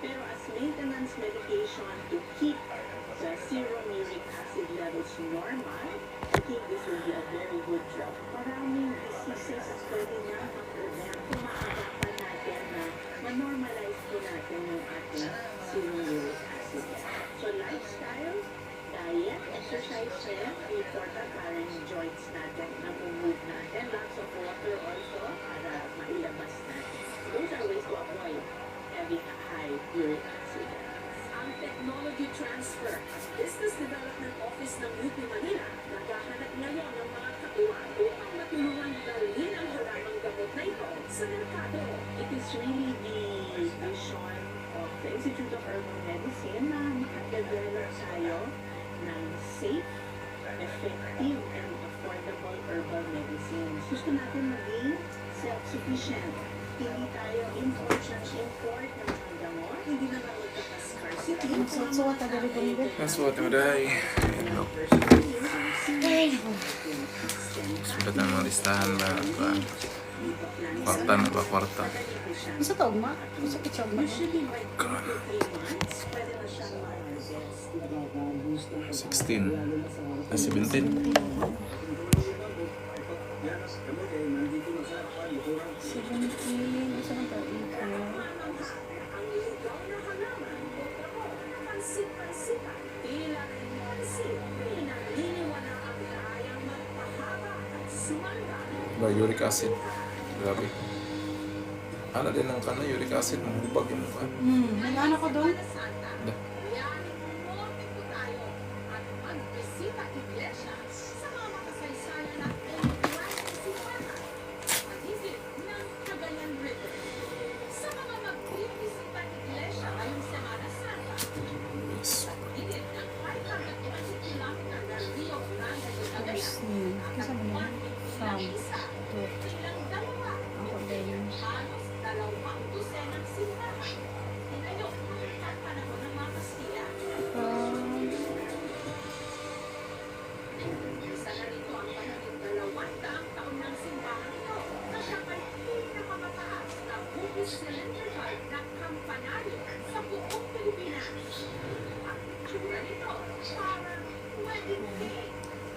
Pero as maintenance medication to keep the serum uric acid levels normal, I think this will be a very good drug. Maraming diseases as pwede na mag-prevent kung maagapan natin na ma-normalize po natin yung ating serum uric acid. So lifestyle, diet, exercise na yan, important para yung joints natin na move natin. Lots of water also para mailabas natin. Those are ways to avoid having a high uric acid. Ang technology transfer, Business Development Office ng UP Manila, naghahanap ngayon ng mga katuwang upang matulungan dalhin ang halamang gamot na ito sa merkado. It is really the vision of the Institute of Herbal Medicine na makadevelop tayo ng safe, effective, and affordable herbal medicines. Gusto natin maging self-sufficient. Hindi tayo import ng mga gamot. Hindi naman magkaka-scarcity. Suot na dali ko. Nasuot mo dahil. Sulat na mga listahan ba? Kwarta na ba? Kwarta. Isa to, ma? Isa ko siya, ma? 16. 17. 17, isa lang to, 18. Ba, uric acid. Grabe. Ano din ang kana, uric acid, mahubag yung mukha. May ano ko doon? Da. Kasi mo yun? From to ako din.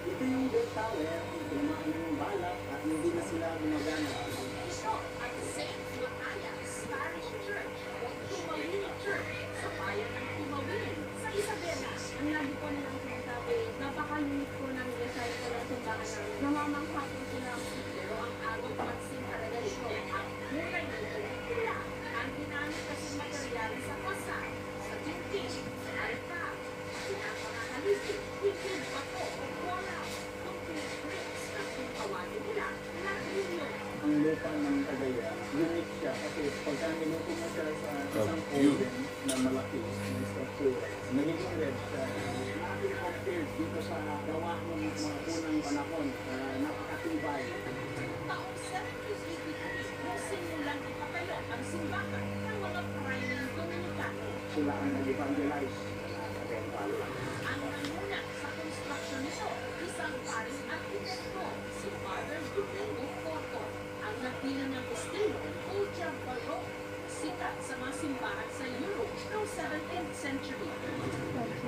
Ito yung bell tower, tumahan yung balak at hindi na sila gumagana. Ito at St. Matthias Parish Church o Tumawin Church sa bayan ng Tumawin sa Isabela. Ang lagi po nilang sinasabi, napaka-unique po ng design ko ng simbahan namin. Namamangha po sila, pero ang agong pansin talaga dito ang mulay ng pelikula. Ang ginamit kasi materyales sa kasal, sa tinting, sa altar, pinapangangalisip, higit pa po o wala. Ang lupa ng Cagayan, unique siya kasi pagka niluto mo siya sa isang oven na malaki, may structure, nagiging red siya. Compared dito sa gawa ng mga unang panahon, napakatibay. Taong 1783, simulang ipatayo ang simbahan ng mga Prainang Dominicano. Sila ang nag-evangelize sa temple. Ang nanguna sa construction nito, isang Paris arkitekto, si Father Domingo Cotto, ang nagpila ng estilo, Ultra Baroque, sikat sa mga simbahan sa Europe noong 17th century.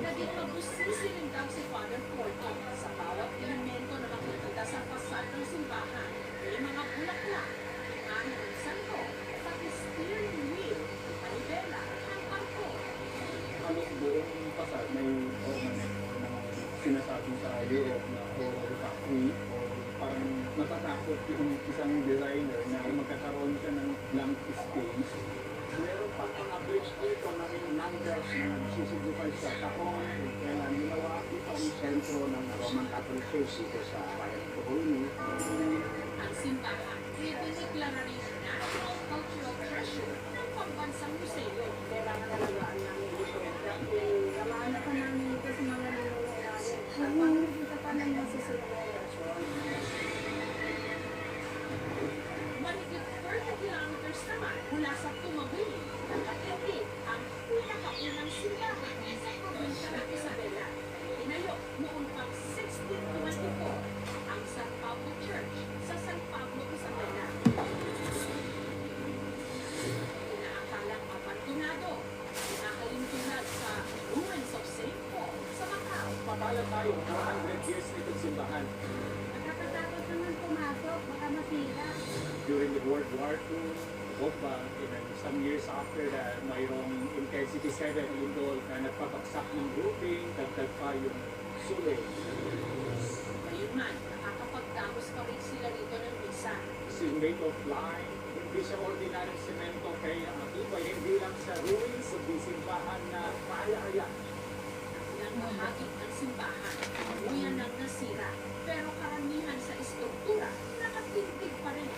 Naging mabusisi rin daw si Father Cotto sa bawat elemento na makikita sa fasad ng simbahan. May mga bulaklak, imahe ng santo, pati steering wheel, manibela, ang barko. Halos buong fasad may ornament na sinasabi sa Europe na horror factory o parang natatakot yung isang designer na magkakaroon siya ng blank space Meron pang mga bridge dito na may numbers na nagsisignified sa taon kung kailan ginawa. Ito ang sentro ng Roman Catholic Church dito sa bayan ng Bohol. Ang simbahan, idineklara rin na National Cultural Treasure ng pambansang museo. Kailangan nalagaan namin dito. Kasi namaanapan namin ito sa mga nangyayari. At makikita pa ng masusunod na relasyon. Mahigit 30 kilometers naman mula sa Tumaguin, nakatindi ang pinakaunang simbahan sa probinsya ng Isabela. Tinayo noong pang 1624 ang San Pablo Church sa San Pablo, Isabela. Inaakalang abandonado, nakalimtunag sa ruins of St. Paul sa Macau. Papala tayo 400 years nitong simbahan. Nakakatakot naman pumasok, baka masira. During the World War II, bomba, and then some years after that, mayroong intensity 7 lindol na nagpabagsak ng roofing, dagdag pa yung suli. Gayunman, nakakapagdamos pa rin sila rito ng misa. Kasi made of lime, hindi siya ordinary semento, kaya matibay hindi lang sa ruins of the simbahan na paaya-aya. Ilang bahagi ng simbahan, tuluyan ng nasira, pero karamihan sa estruktura, nakatindig pa rin.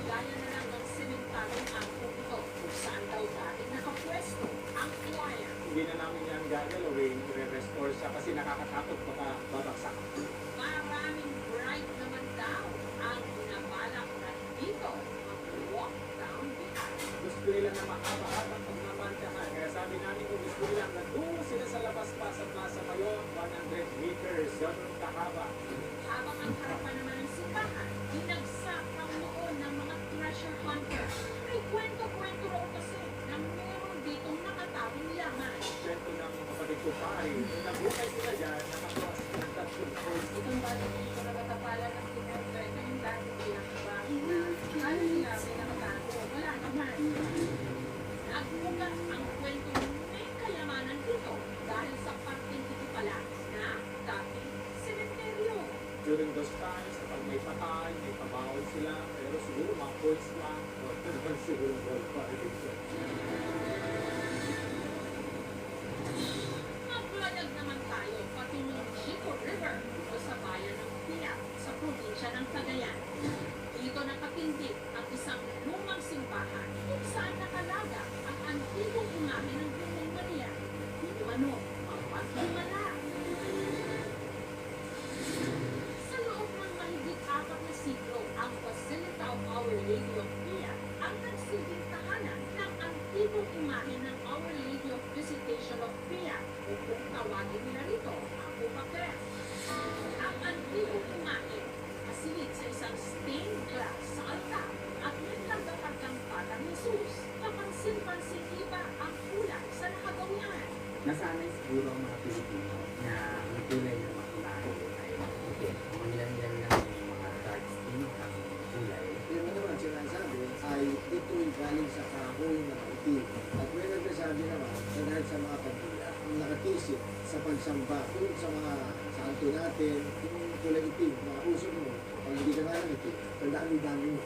Gaya na lang ng sementarong angkong ito, kung saan daw dating nakapwesto ang choir. Hindi na namin yan gagalawin, i-restore siya kasi nakakatakot baka babagsak. Maraming bright naman daw ang binabalak na dito mag-walk down the aisle. Gusto nila na mahaba-haba pag namantahan. Kaya sabi namin kung gusto nila na doon sila sa labas pa sa Plaza Mayon, 100 meters, ganun kahaba. Habang ang harapan naman ng simbahan, dinagsak ang noon ng mga treasure hunters. May kwento-kwento raw kasi na meron ditong nakatawing yaman. Kwento ng kapatid ko pare, nung nabukay sila dyan, nakakross ng tatlong coast. Itong bata dito nagkatapalan ng kinumpre na yung dati pinakabahay na ano nila may nakatago. Wala naman. Nagmugat ang kwento may kayamanan dito dahil sa parting ito pala na dating sementeryo. During those times, kapag may patay, may pabawal sila, pero siguro mga courts lang, o naman siguro gold pare dito. Maglayag naman tayo pati ng Chico River dito sa bayan ng Piat sa probinsya ng Cagayan. Dito nakatindig ang isang lumang simbahan kung saan nakalaga ang antigong imahe ng Virgen Maria. Dito ano, mapaghimala. Sa loob ng mahigit 4 na siglo, ang Basilica of Our Lady of Piat ang nagsilbing tahanan ng antigong imahe ng Our Lady of Visitation of Piat o kung tawagin nila rito, Apo Bakret. Ang antigong imahe kasilid sa isang stained glass sa altar at may tagapagkang Patang Jesus. Kapansin-pansin iba ang kulay sa nakagawian. Nasanay siguro ang mga Pilipino na ang kulay ng mga imahe ay puti. Ang ilan-ilan lang yung mga dark skin ang kulay. Yung naman sinasabi ay ito'y galing sa kahoy na maitim. At may nagsasabi naman na dahil sa mga pandila, ang nakatisip sa pagsamba kung sa mga santo natin, yung kulay itim, mga uso mo, pag hindi ka nga lang itim, tandaan-dami mo.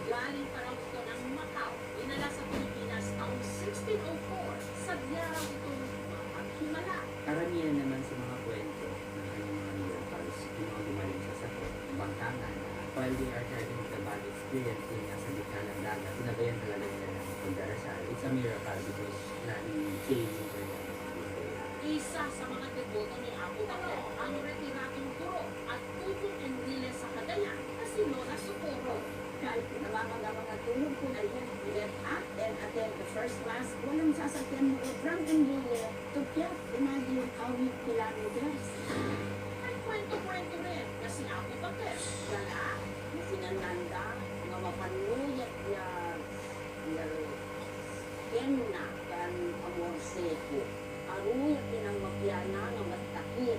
Galing pa raw ito ng Macau, dinala sa Pilipinas taong 1604. Sadya raw itong mapaghimala. Karamihan naman sa mga kwento ng kanyang mga locals, yung mga gumaling sa sakot, bangkangan, while they are having the bad experience din nga sa gitna ng dagat, sinabayan talaga nila ng pagdarasal. It's a miracle because laging changing for them. Isa sa mga deboto ni Apo Bakret ang retiratong guro at tubong Enrile sa Cagayan na si Lola Socorro. Kahit namamaga mga tulog ko na yan, get up and attend the first class, walang sasakyan mo from Enrile to Piat. Imagine how many kilometers. May kwento-kwento rin na si Apo Bakret. Gala, sinananda, nga mapanuyat niya, kenna, kan amor seko. Aruyat din ang mapiyana nga matakit,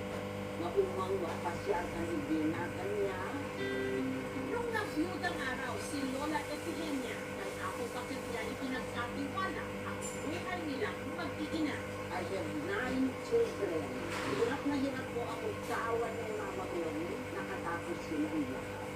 nga umang mapasya kan ibina kanya. Nung nabiyudang araw si Lola Efigenia, kay Apo Bakret niya ipinagkatiwala ang buhay nilang mag-iina. I have 9 children. Hirap na hirap po ang magkawan ng mama ko, nakatapos silang lahat.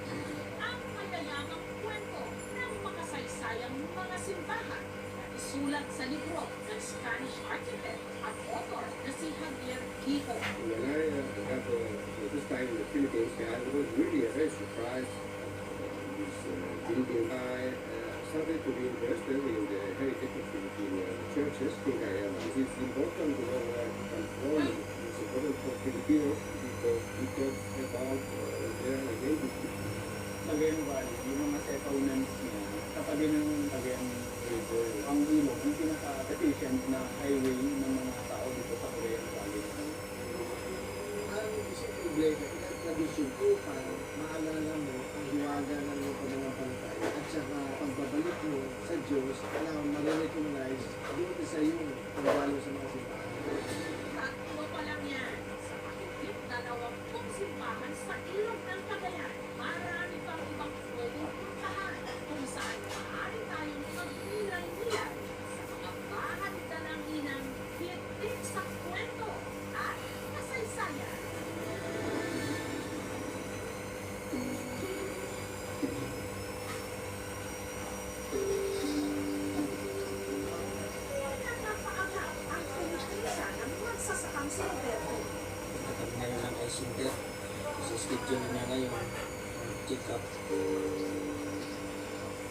Ang mayayamang kwento ng makasaysayang mga simbahan na Sumusulat sa libro ng Spanish architect at author na si Javier Quijo. When I got this time in the Philippines, I was really very surprised at this building. I started to be interested in the heritage of Filipino churches. I think it is important to know where it comes from. It's important for Filipinos because we talk about their identity. Cagayan Valley, yung mga settlements niya, katabi ng Cagayan River, ang ilog, ang pinaka-efficient na highway ng mga tao dito sa Cagayan Valley. Ang isang problema, ilang tradisyon ko para maalala mo ang hiwaga ng iyong pananampalataya at saka pagbabalik mo sa Diyos na ma-recognize doon sa iyong pagwalo sa mga simbahan. Tatlo pa lang yan. Sa mahigit na 20 simbahan sa ilog ng Cagayan, marami pang ibang pwedeng puntahan kung saan maaari tayong magnilay-nilay sa mga bahagi-dalanginang hitik sa kwento at kasaysayan. Nakakaangat ang kumisa ng magsasakang si Roberto. Kapag ngayon ang eye center, sa schedule niya ngayon, check up.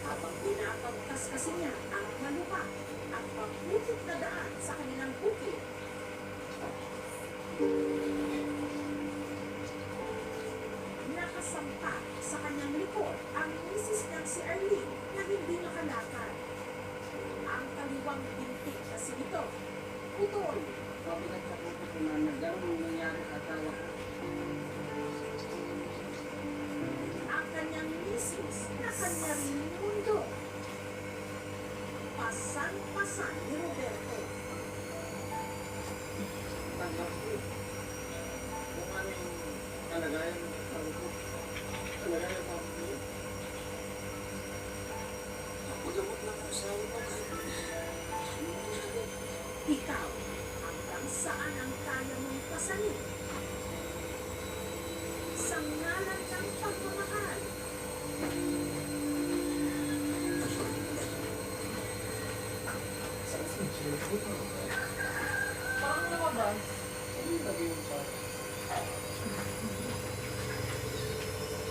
Habang pinapagtas kasi niya ang malupa at pagputik na daan sa kanilang bukid. Nakasampa sa kanyang likod ang misis niyang si Arlene na hindi nakalakad. Ang kaliwang bintik kasi nito, putol. Pabigat sa puto ko na nagkaroon nangyari sa tawa ko. Ang kanyang misis na kanya rin mundo. Pasan-pasan ni Roberto. Tanggap ko kung ano yung kalagayan ng tao ko, kalagayan ng pamilya. Pagabot lang ako sa ulo ko. Ikaw, hanggang saan ang kaya mong pasanin? Sa ngalan ng pagmamahal. Parang lumabas.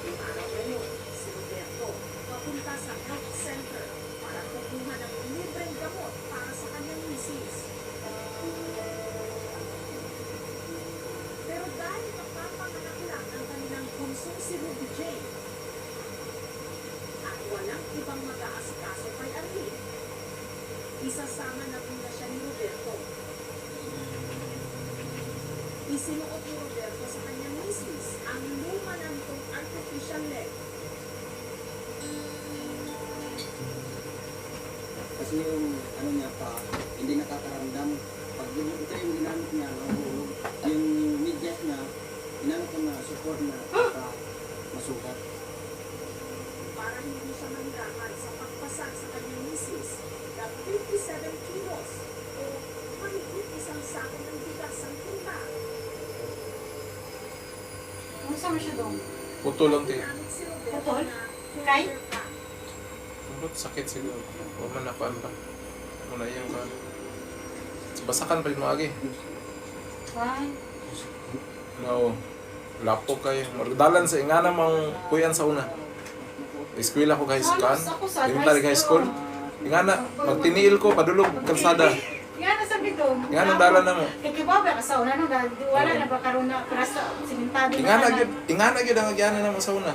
Yung araw na yun, si Roberto papunta sa health center para kukuha ng libreng gamot para sa kanyang misis. Pero dahil napapanganak lang ang kanilang bunsong si Ruby Jane, at walang ibang mag-aasikaso kay Arlene, isasama na muna siya ni Roberto. Isinuot ni Roberto sa kanyang misis ang luma ng itong artificial leg. Kasi yung ano niya pa, hindi nakakaramdam. Pag ito yung ginamit niya, nahulog. Yung medyas niya, ginamit ko na support na para masukat. Para hindi siya mahirapan sa pagpasag sa kanyang misis na 57 kilos o mahigit isang sako ng bigas ang timba. Ano sama siya doon? Puto lang tayo. Ginamit si Roberto Putol? na Kay? shoulder pad. Ang sakit siguro. Huwag man nakuan pa. Muna yung kan. Basakan pa rin mo agi. Ay. No. Lapok kayo. Mardalan sa ingana mang kuyan sa una. Eskwela ko guys kan. Ako sa Elementary high school. Ingana, magtiniil ko padulog kalsada. Yan ang sabi doon. Ingana dalan na mo. Kay kibabe ka sa una no, wala na ba karon na krasa simentado na. Ingana gyud ang agyanan na mo sa una.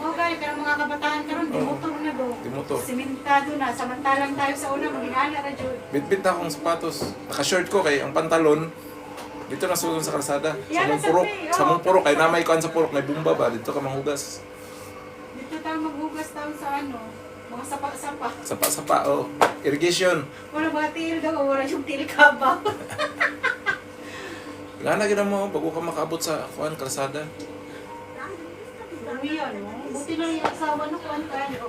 Mo gay pero mga kabataan karon dimotor na do. Dimotor. Simentado na samantalang tayo sa una magingana ra jud. Bitbit na akong sapatos. Naka-shirt ko kay ang pantalon dito na sugon sa kalsada. Sa Yan ang mong purok. sabi, Sa mong purok kay namay kuan sa purok may bumba ba dito ka manghugas. Dito tayo maghugas tayo sa ano, mga sapa-sapa. Sapa-sapa oh. Irrigation. Wala mga tiil daw, wala yung tiil kabaw. Ingana gyud mo bago ka makaabot sa kuan kalsada. Uwi yan, no? Buti lang yung asawa no, kuhan tayo.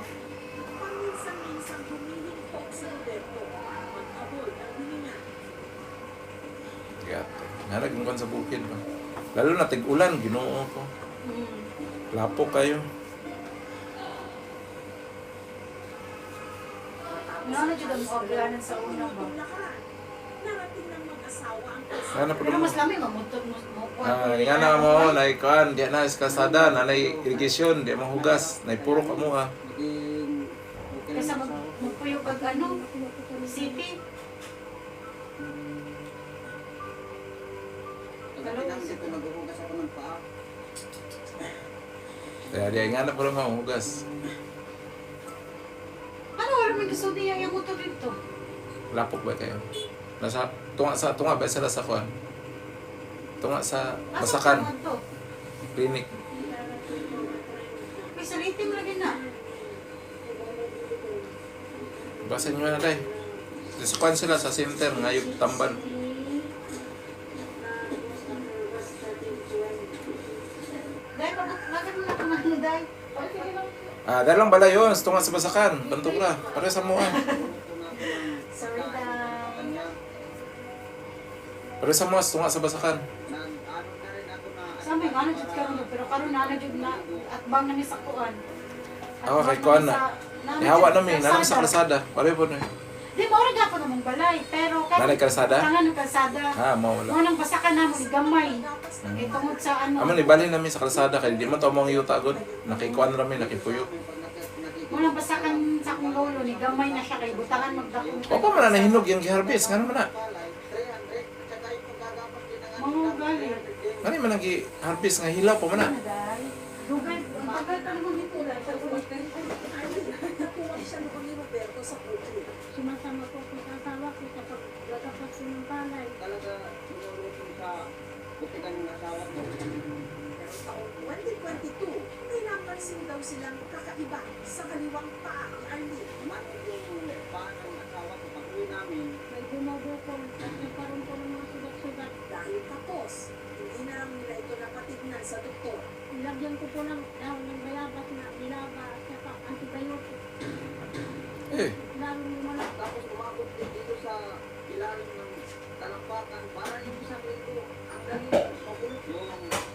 Paminsan-minsang humihintok si Roberto para mag-abol ng hininga. Kaya ingana gyud kuan sa bukid ba. Lalo na tig-ulan Ginoo ko. Lapok kayo. Ano dyan ang paglanan sa una ba? Narating ng mag-asawa ang Ano po Pero mo? mas lami, mamutot mo. Nga na mo, naikuan, di na kalsada, nanay irrigation, di mahugas, nay puro ka mo ha. Kaysa magpuyo kag ano, city. Kaya di nga na po lang mahugas. Ano, wala may gusto niya yung motor dito? Lapok ba kayo? Nasa, tunga ba sila sa kuan? Tunga sa Basakan, clinic. May salitim lagi na. Basa nyo na day. Sa kuan sila sa center, ngayog tamban. Dahil pag lagi mo na kumain, dahil. Dahil lang bala yun, sa tunga sa Basakan. Bantok na, para sa mua. Sorry, dahil. Para sa mua, sa tunga sa Basakan. Sa amin, ano dyan karon pero karon na dyan na at bang namin sa kuan. Ako kay kuan na. Ihawa namin, namin sa kalsada. Pare po na. Di mo rin ako namang balay, pero Nanay kalsada? Tangan ng kalsada. Mawala. Mo nang Basakan na mo gamay. Kay tungod sa ano. Amo ni bali namin sa kalsada kay di man to mong yuta gud. Nakikuan rami, nakipuyo. Mo nang Basakan sa akong lolo ni gamay na siya kay butangan magdakong. O pa man na nahinog yung giharbis, ngano man na. Mga gali. Ngani man nagi harbis nga hilaw pa man na. Dugay, ang tagal ka naman dito dahil sa ulit. Nakuha siya noon ni Roberto sa puti. Sumasama po ko sa asawa ko kapag gagapat ko ng palay. Talaga sinurutong sa butikan ng asawa ko. Pero taong 2022, may napansin daw silang kakaiba sa kaliwang paa ni Arlene. Tumating yung paan ng asawa ko pag uwi namin. May bumabukol at nagkaroon po ng mga sugat-sugat. Dahil tapos, hindi na lang nila ito napatignan sa doktor. Nilagyan ko po ng dahon ng bayabas na bilaba at saka antibiotic. Eh, Lalo lumala. Tapos umabot din dito sa ilalim ng talampakan para yung isang linggo. Ang galing, pagulot yung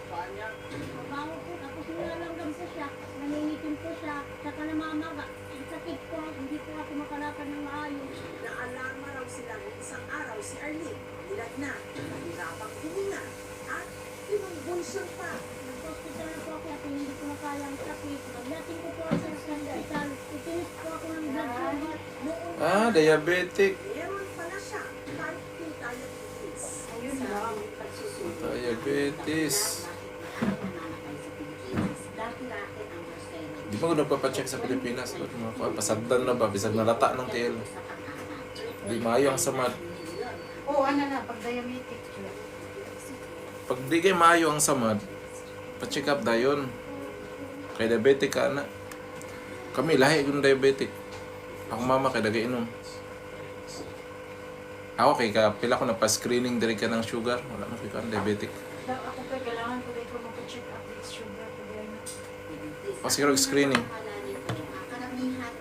paan niya. Mabaho po. Tapos nilalanggam po siya. Nangingitim po siya. Saka namamaga. Ang sakit po. Hindi po ako makalakad ng maayos. Naalarma raw sila ng isang araw si Arlene. Nilag na, nahirapang huminga, at inumbulsyon pa. Nag-hospital na po ako at hindi ko na kaya ang sakit. Magdating ko po ako sa hospital. Itinis po ako ng blood sugar. Noon diabetic. meron pala siya, type 2 diabetes. Ayun lang. Diabetes. Di ba ko nagpapacheck sa Pilipinas? Pasagdan na ba? Bisag nalata ng TL. Di maayo ang samad. Oo, ano na, pag diabetic. Pag di kayo maayo ang samad, pa-check up dayon. Kay diabetic ka na. Kami lahi yung diabetic. Ako mama kay dagay inom. Ako kay pila ko na pa-screening diri ka ng sugar. Wala man kay kan diabetic. Ako pa, kailangan ko dito mag-check up with sugar. O siguro screening. Karamihan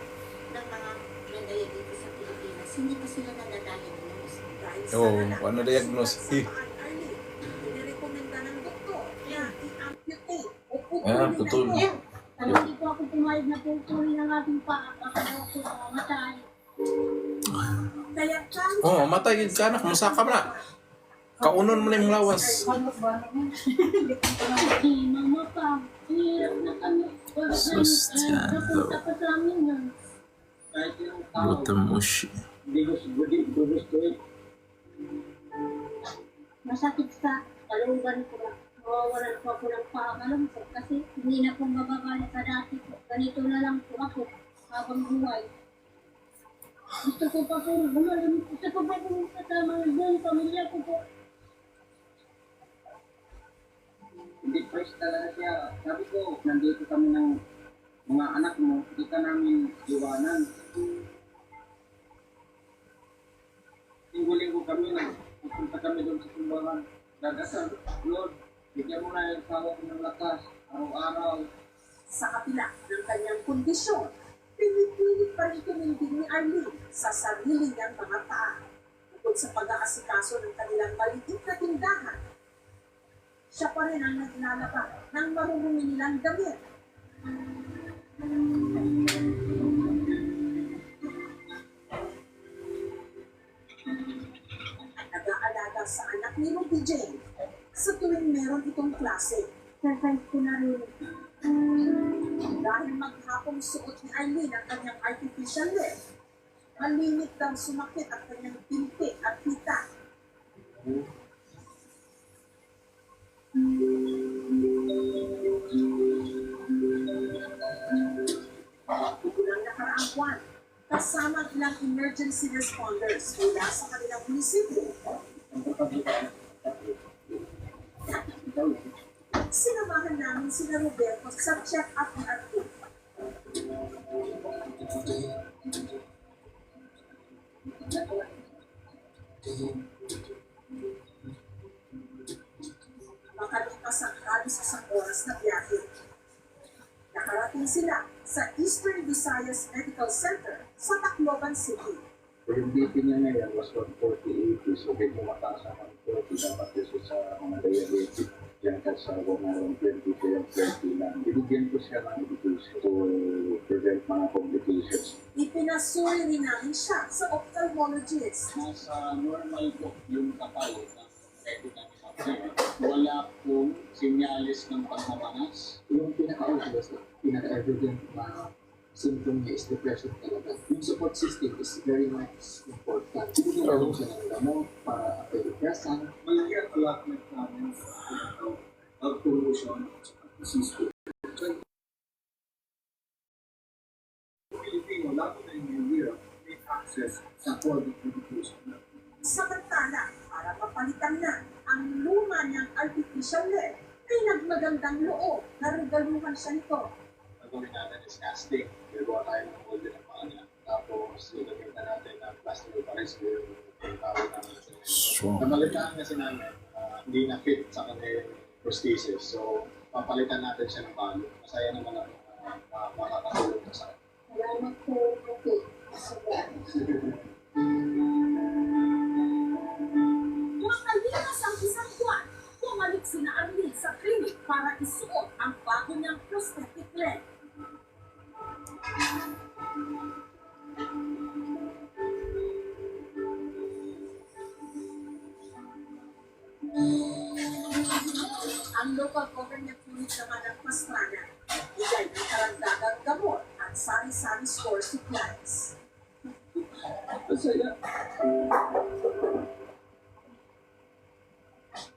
ng mga may diabetes sa Pilipinas, hindi pa sila nadadiagnose. Dahil sa Oo, nanak ano na diagnose? sugat sa paan Arlene, inirekomenda ng doktor na i-amputate o Putol. putulin na ito. Ano, hindi po ako pumayag na pupulin ang aking paa. Ako po mamatay. Kaya kang Oo, matay gid ka na. Kumusta ka na? Kaunon mo na yung lawas. Ano ba naman? Mama pa. Hirap na kami. Sustento. Napunta pa sa amin yun. Kahit yung tao, Butamushi. hindi gusto eh. Masakit sa kalungan ko na. Mawawalan po ako ng paalam po kasi hindi na po mababalik sa dati po. Ganito na lang po ako habang buhay. Gusto ko pa po gumaling. Gusto ko pa po kasama ng buong pamilya ko po. Hindi fresh talaga siya. Sabi ko, nandito kami ng mga anak mo, hindi ka namin iwanan. Linggo-linggo kami na pupunta kami doon sa simbahan. Dagasal, Lord, bigyan mo na yung asawa ko ng lakas, araw-araw. sa kapila ng kanyang kondisyon, pinipilit pa rin tumindig ni Arlene sa sarili niyang mga paa. Bukod sa pag-aasikaso ng kanilang maliit na tindahan, siya pa rin ang naglalaba ng marurumi nilang damit. sa anak ni Ruby Jane sa tuwing meron itong klase. Surprise ko na rin. Dahil maghapong suot ni Arlene ang kanyang artificial leg, malimit daw sumakit ang kanyang pinti at hita. Kulang nakaraang buwan, kasama ang ilang emergency responders mula sa kanilang munisipyo. Sinamahan namin sina Roberto sa check-up ni Arlene. Makalipas ang halos isang oras na biyahe. Nakarating sila sa Eastern Visayas Medical Center sa Tacloban City. Yung BP niya ngayon was 148, so medyo mataas ang 140 dapat kasi sa mga diabetic. Yan kasi sa around 20 to 30 lang. Binigyan ko siya ng education to prevent mga complications. Ipinasuri rin namin siya sa ophthalmologist. Nasa normal po yung kapal ng pwede na wala pong sinyalis ng pagmamanas. Yung pinaka-obvious, pinaka-evident na symptom niya is depression talaga. Yung support system is very much important. Pinagawin siya ng gamot para antidepressant. Malaki ang allotment namin of promotion system. Pilipino, lalo na yung Europe, may access sa quality education. Samantala, para mapalitan na ang luma niyang artificial leg, ay nagmagandang loob na regaluhan siya nito. Ang gawin natin is casting. Gagawa tayo ng molde ng panganya. Tapos, gagamitan natin ng plastic pares yung tawag namin sa So, Nabalitaan kasi namin, hindi na fit sa kanyang prosthesis. So, papalitan natin siya ng bago. Masaya naman ako makakatulong na sa akin. Salamat po, okay. Makalipas ang isang buwan, bumalik sina Arlene sa clinic para isuot ang bago niyang prosthetic leg. Ang local government unit naman ng Pastrana, bigay ng karagdagang gamot at sari-sari store supplies. Masaya.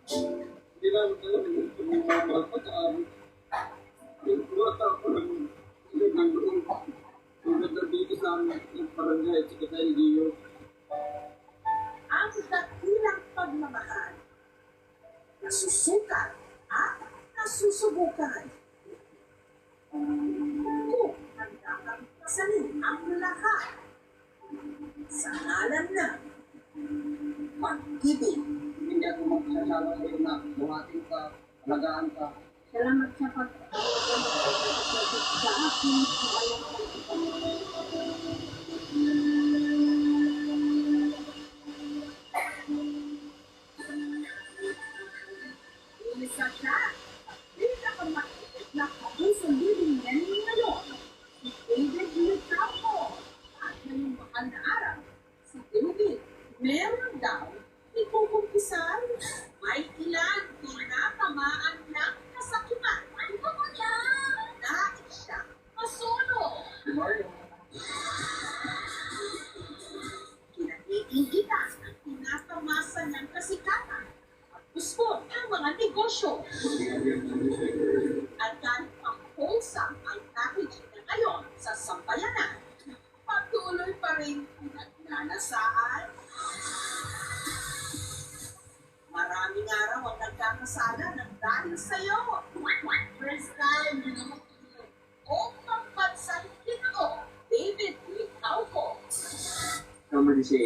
Hindi namin alam yung mga pagkakamit. Yung bata ko lang silang doon. Yung ganda dito sa amin, yung barangay, at saka LGU. Ang dakilang pagmamahal, nasusukat at nasusubukan. Kung handa kang pasalin ang lahat sa ngalan ng pag-ibig. Hindi ako magsasawa sa'yo na buhatin ka, alagaan ka. Salamat sa sa akin. Isa siya, pinakamakikit na kabusong living yan ngayon, si David Licampo. At ngayong mahal na araw, si David, meron daw ikukumpisan. May ilan tinatamaan ng kasakiman. Ano ba yan? Nais siya masolo. Kinanigigitan ang tinatamasan ng kasikatan at gusto ng mga negosyo. At kahit pang-wholesome ang packaging na ngayon sa sampayanan, patuloy pa rin nagnanasaan. Maraming araw ang nagkakasala ng dahil sa'yo. First time, o pambansang ito, David Licauco. Somebody say,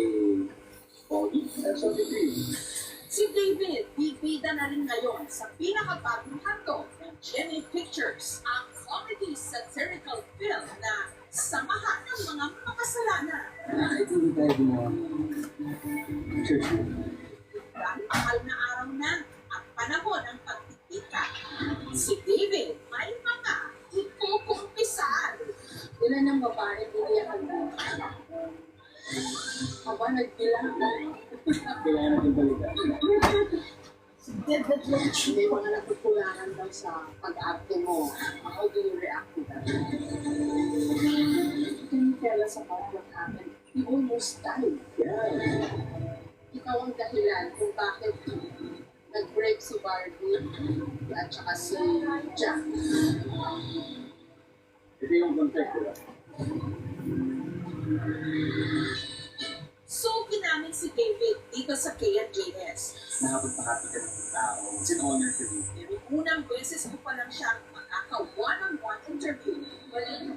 Bobby, that's what it is. Si David, bibida na rin ngayon sa pinakabagong handog ng Jenny Pictures, ang comedy satirical film na Samahan ng Mga Makasalanan. Ito hindi tayo gumawa. Church mo. Dahil mahal na araw na at panahon ng pagtitika, si David may mga ikukumpisan. Ilan ng babae biniyakan mo? Aba, nagbilang. Kailangan natin balikan. May mga natutulangan daw sa pag-arte mo. How do you react to that? Can you tell us about what happened? You almost died. Yeah. Ikaw ang dahilan kung bakit nag-break si Barbie at saka si Jack. Ito yung context, diba? So, ginamit si David dito sa KNJS. Nakapagpahati ka ng tao. It's an honor for me. Pero unang beses ko pa lang siya makaka-one-on-one interview. Well,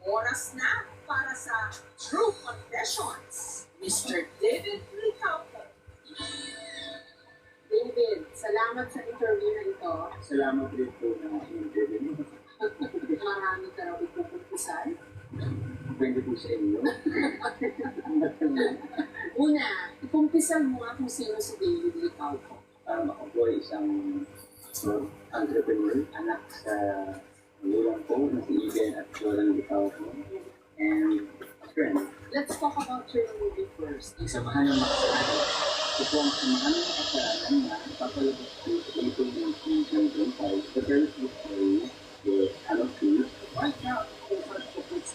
oras na para sa True Confessions. Mr. David Licauco. David, salamat sa interview na ito. Salamat din po na interview mo. Marami ka raw ipupumpisan. Pwede po sa inyo. Una, ipumpisan mo nga kung sino si David Licauco. Ako po ay isang entrepreneur, anak sa magulang ko na si Eden at Jolan Licauco, and a friend. Let's talk about your movie first. Ang Samahan ng Makasalanan. Ito po ang Samahan ng Makasalanan na ipapalabas po sa April 1925. The first book is Alam Cruz. Right now, over to its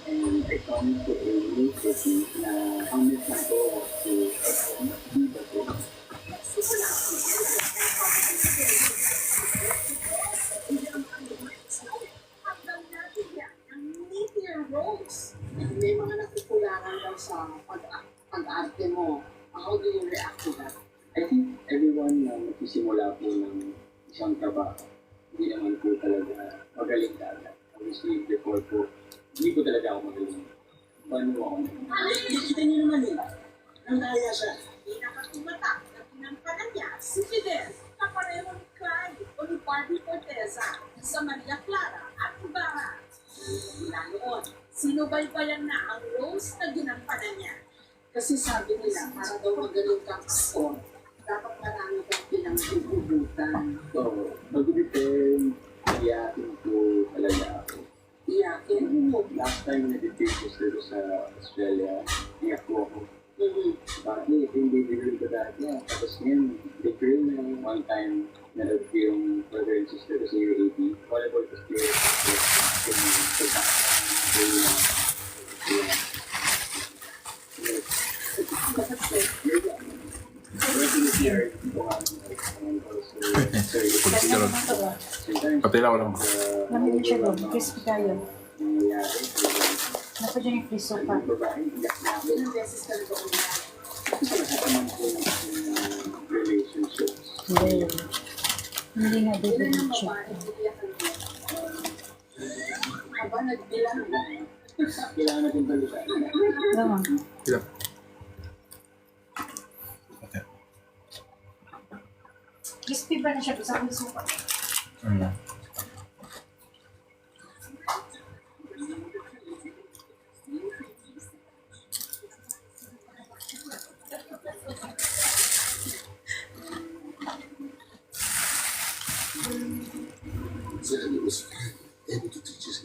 And I come to a new city na ang mission ko was to be the best. Hanggang natin yan, ang Meteor Rose. may mga natutulangan daw sa pag-arte mo. How do you react to that? I think everyone na magsisimula po ng isang trabaho, hindi naman po talaga magaling talaga. Obviously, before po, hindi po talaga ako magaling. Paano ako? Nakikita niyo naman eh. Nandaya siya. Pinakatumatak na pinampanan niya si Fidel na pareho ni Clyde o ni Barbie Corteza sa Maria Clara at Ibarra. Mula noon, sinubaybayan na ang roles na ginampanan niya. Kasi sabi nila, para daw magaling kang aktor, dapat marami kang pinanghuhugutan. So, mag-depend, iyakin po talaga ako. Iyakin mo. Last time nag-date ko sa Australia, iyak po ako. Bakit? Hindi bigil ko dati. Tapos ngayon, bigil na one time nalog ko yung brother and sister ko sa UAP. Volleyball ko still. Patay na walang. Namin siya doon. Crispy tayo. Napa dyan yung free sopa. Ilang beses ka na relationships. Hindi. Hindi nga Ilan David ang siya. babae iyakan mo? Aba, nagbilang na. Kailangan natin balikan. Lamang. Ilang. Crispy ba na siya? Gusto ko sopa. Said he was able to teach his